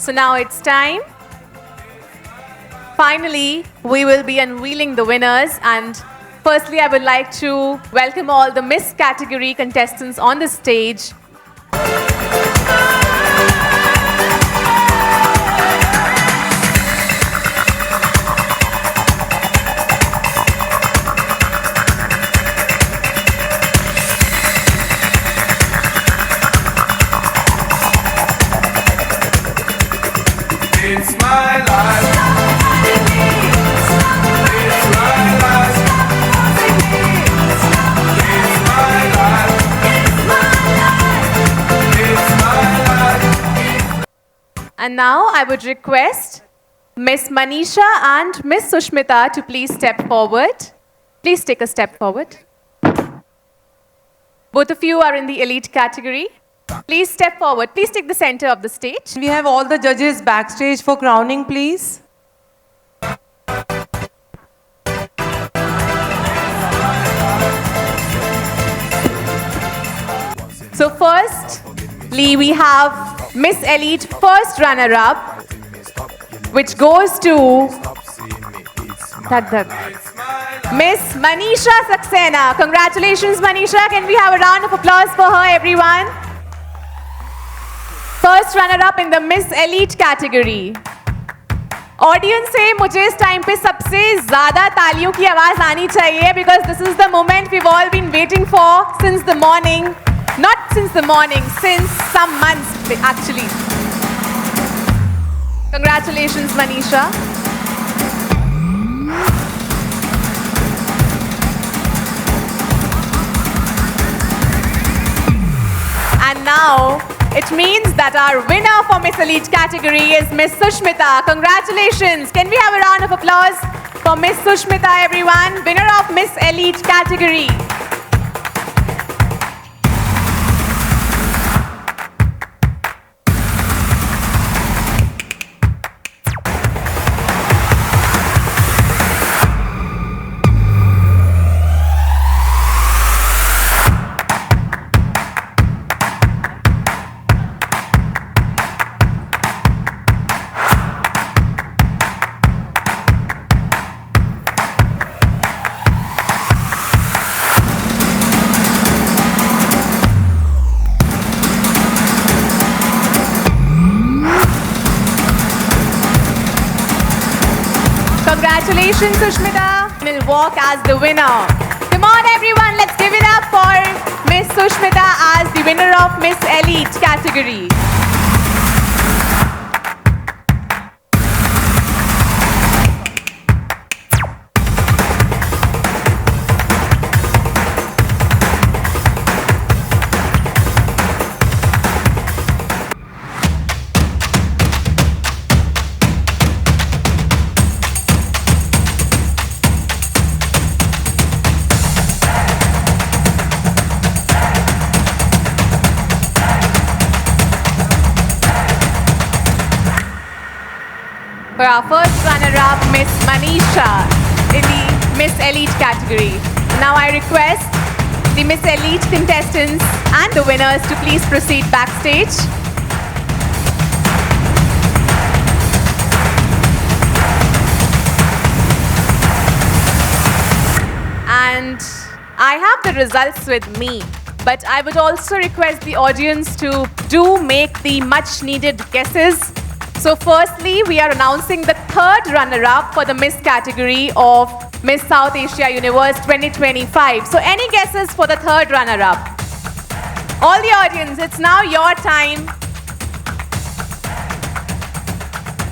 So now it's time. Finally, we will be unveiling the winners, and firstly, I would like to welcome all the Miss category contestants on the stage. It's my life. And now I would request Miss Manisha and Miss Sushmita to please step forward. Please take a step forward. Both of you are in the elite category. Please step forward. Please take the center of the stage. We have all the judges backstage for crowning, please. So firstly, we have Miss Elite first runner-up, which goes to Miss Manisha Saxena. Congratulations, Manisha. Can we have a round of applause for her, everyone? First runner-up in the Miss Elite category. Audience से मुझे इस time पे सबसे ज़्यादा तालियों की आवाज़ आनी चाहिए because this is the moment we've all been waiting for since the morning. Not since the morning, since some months actually. Congratulations, Manisha. And now, it means that our winner for Miss Elite category is Miss Sushmita. Congratulations. Can we have a round of applause for Miss Sushmita, everyone? Winner of Miss Elite category. Congratulations, Sushmita. Will walk as the winner. Come on, everyone, let's give it up for Miss Sushmita as the winner of Miss Elite category. For our first runner-up, Miss Manisha in the Miss Elite category. Now I request the Miss Elite contestants and the winners to please proceed backstage. And I have the results with me, but I would also request the audience to do make the much-needed guesses. So firstly, we are announcing the third runner-up for the Miss category of Miss South Asia Universe 2025. So any guesses for the third runner-up? All the audience, it's now your time.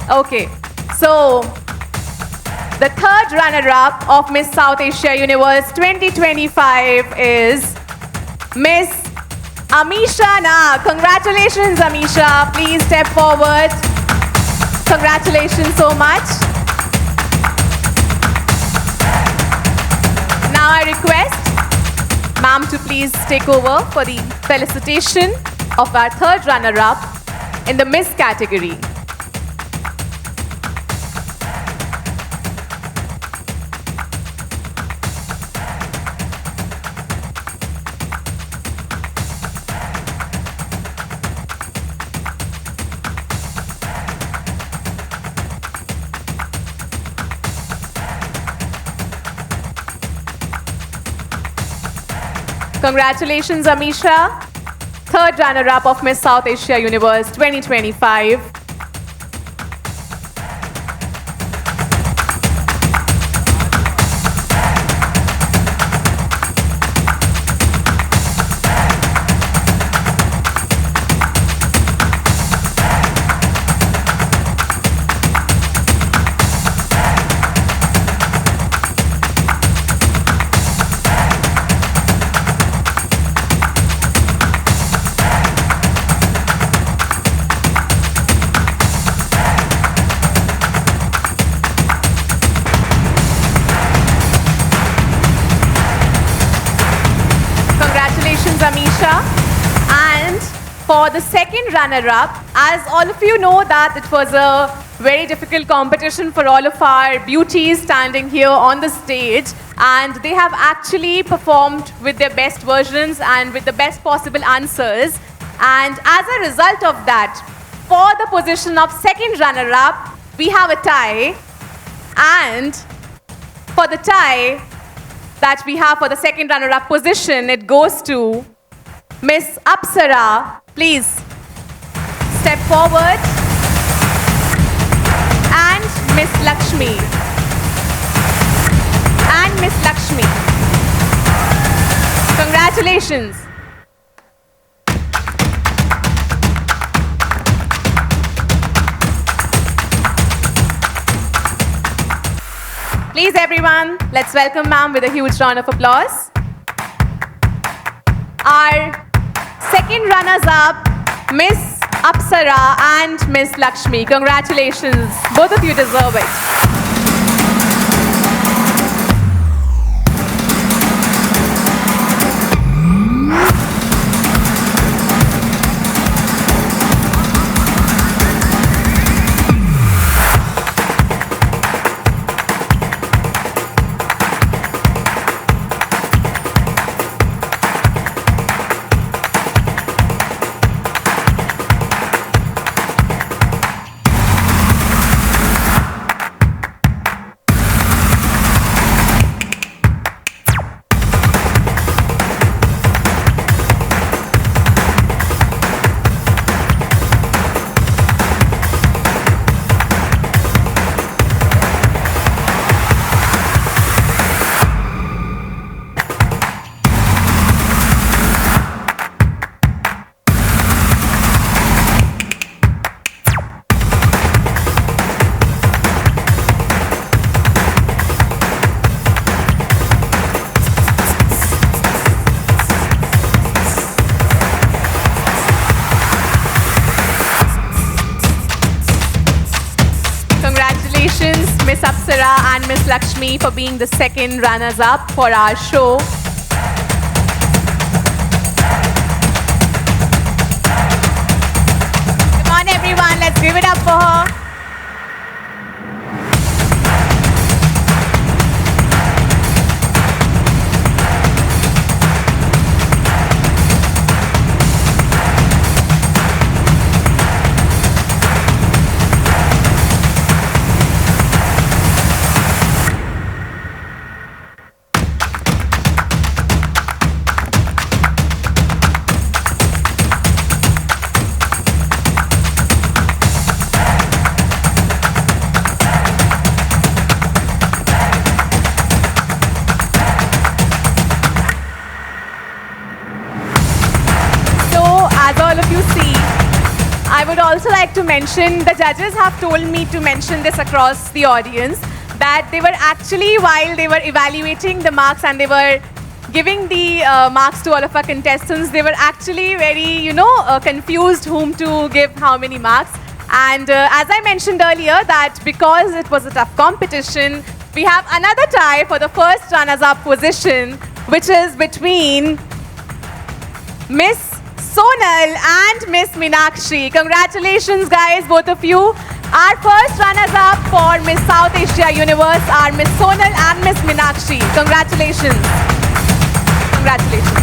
Okay, so the third runner-up of Miss South Asia Universe 2025 is Miss Amisha Nag. Congratulations, Amisha. Please step forward. Congratulations so much. Now I request ma'am to please take over for the felicitation of our third runner-up in the Miss category. Congratulations, Amisha. Third runner-up of Miss South Asia Universe 2025. Congratulations, Amisha. And for the second runner-up, as all of you know that it was a very difficult competition for all of our beauties standing here on the stage, and they have actually performed with their best versions and with the best possible answers. And as a result of that, for the position of second runner-up, we have a tie. And for the tie that we have for the second runner-up position, it goes to Miss Apsara. Please step forward. And Miss Lakshmi. And Miss Lakshmi. Congratulations. Please everyone, let's welcome ma'am with a huge round of applause. Our second runners-up, Miss Apsara and Miss Lakshmi. Congratulations, both of you deserve it. Congratulations, Miss Apsara and Miss Lakshmi, for being the second runners-up for our show. Come on, everyone, let's give it up for her. As all of you see, I would also like to mention, the judges have told me to mention this across the audience, that they were actually, while they were evaluating the marks and they were giving the marks to all of our contestants, they were actually very, confused whom to give how many marks. And as I mentioned earlier, that because it was a tough competition, we have another tie for the first runners-up position, which is between Miss Sonal and Miss Meenakshi. Congratulations, guys, both of you. Our first runners-up for Miss South Asia Universe are Miss Sonal and Miss Meenakshi. Congratulations. Congratulations.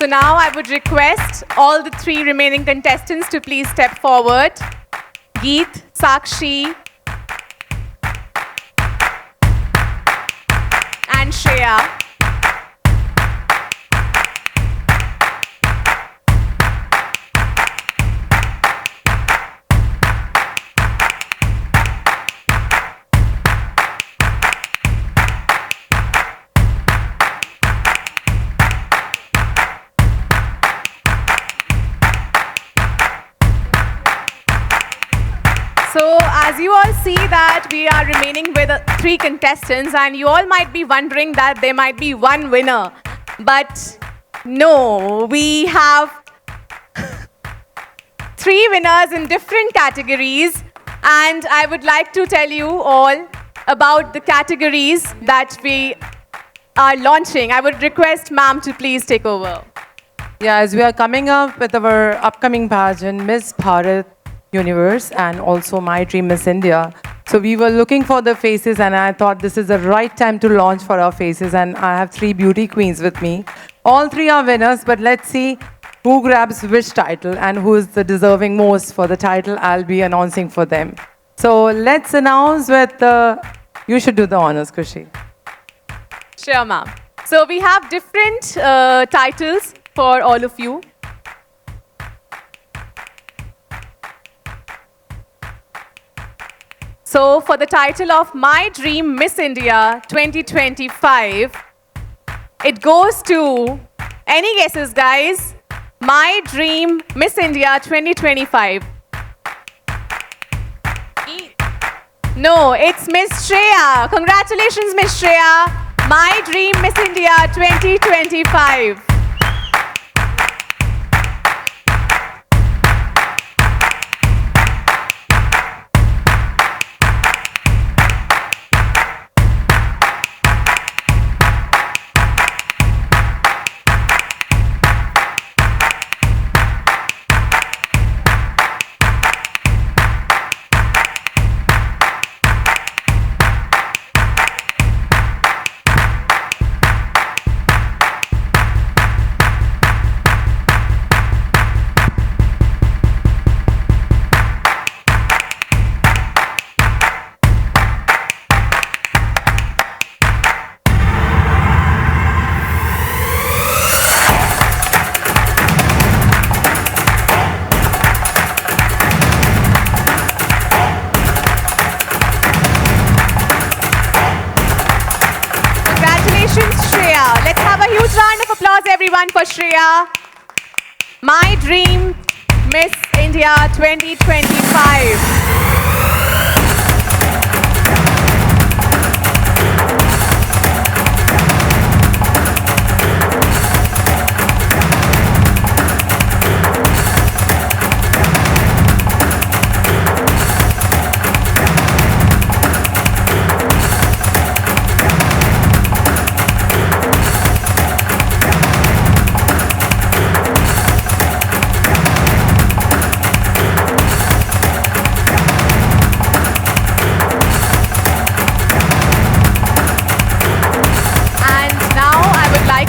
So now I would request all the three remaining contestants to please step forward. Geet, Sakshi, and Shreya. So as you all see that we are remaining with three contestants, and you all might be wondering that there might be one winner. But no, we have three winners in different categories, and I would like to tell you all about the categories that we are launching. I would request ma'am to please take over. Yeah, as we are coming up with our upcoming pageant, Miss Bharat Universe and also My Dream Miss India. So we were looking for the faces, and I thought this is the right time to launch for our faces, and I have three beauty queens with me. All three are winners, but let's see who grabs which title and who is the deserving most for the title. I'll be announcing for them. So let's announce with the... You should do the honors, Krushi. Sure, ma'am. So we have different titles for all of you. So for the title of My Dream Miss India 2025, it goes to, any guesses guys? My Dream Miss India 2025. No, it's Miss Shreya. Congratulations, Miss Shreya. My Dream Miss India 2025. Let's have a huge round of applause, everyone, for Shreya. My Dream Miss India 2025.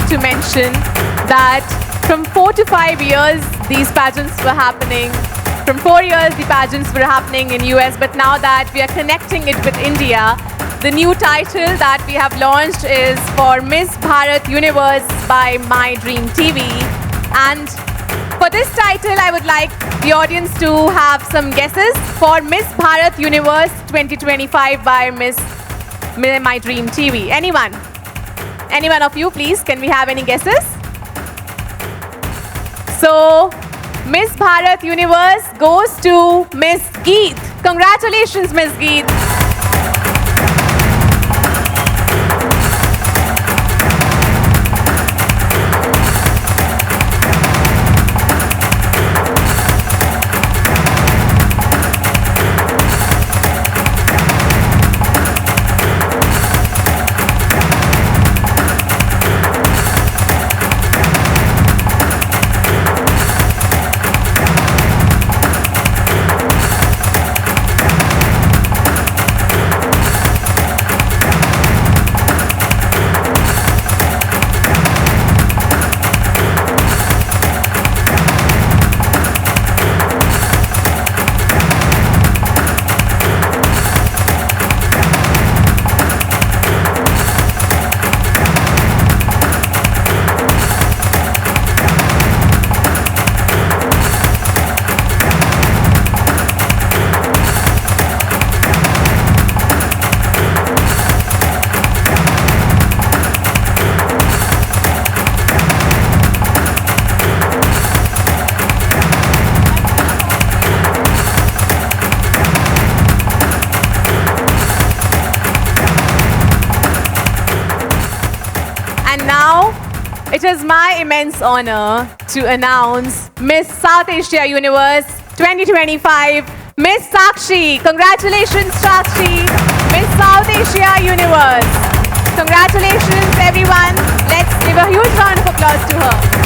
To mention that from 4 to 5 years these pageants were happening. From 4 years the pageants were happening in US, but now that we are connecting it with India, the new title that we have launched is for Miss Bharat Universe by My Dream TV. And for this title I would like the audience to have some guesses for Miss Bharat Universe 2025 by My Dream TV. Anyone? Any one of you, please, can we have any guesses? So, Miss Bharat Universe goes to Miss Geet. Congratulations, Miss Geet. It is my immense honor to announce Miss South Asia Universe 2025, Miss Sakshi. Congratulations, Sakshi, Miss South Asia Universe. Congratulations, everyone. Let's give a huge round of applause to her.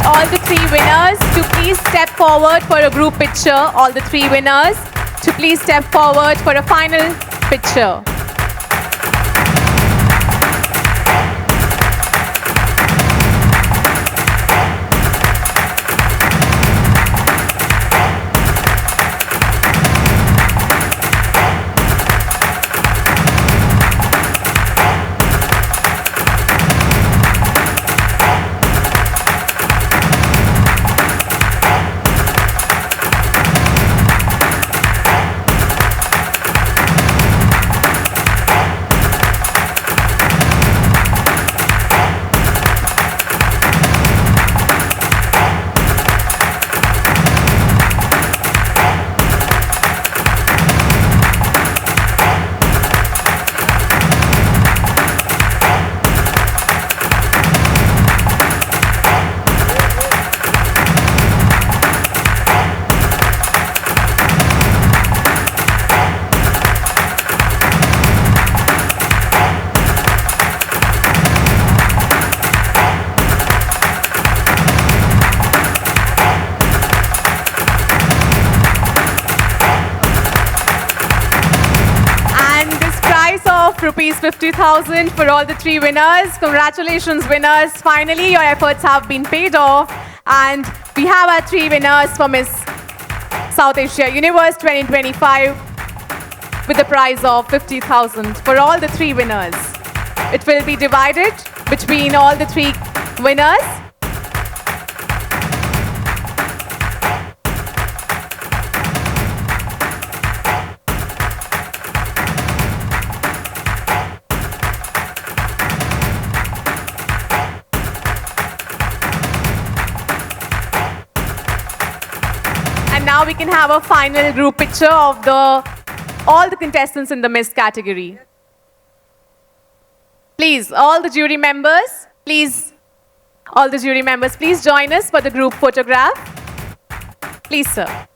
All the three winners to please step forward for a group picture. All the three winners to please step forward for a final picture. Rupees 50,000 for all the three winners. Congratulations, winners. Finally, your efforts have been paid off. And we have our three winners for Miss South Asia Universe 2025 with the prize of 50,000 for all the three winners. It will be divided between all the three winners. Now we can have a final group picture of all the contestants in the Miss category. Please, all the jury members, please join us for the group photograph. Please, sir.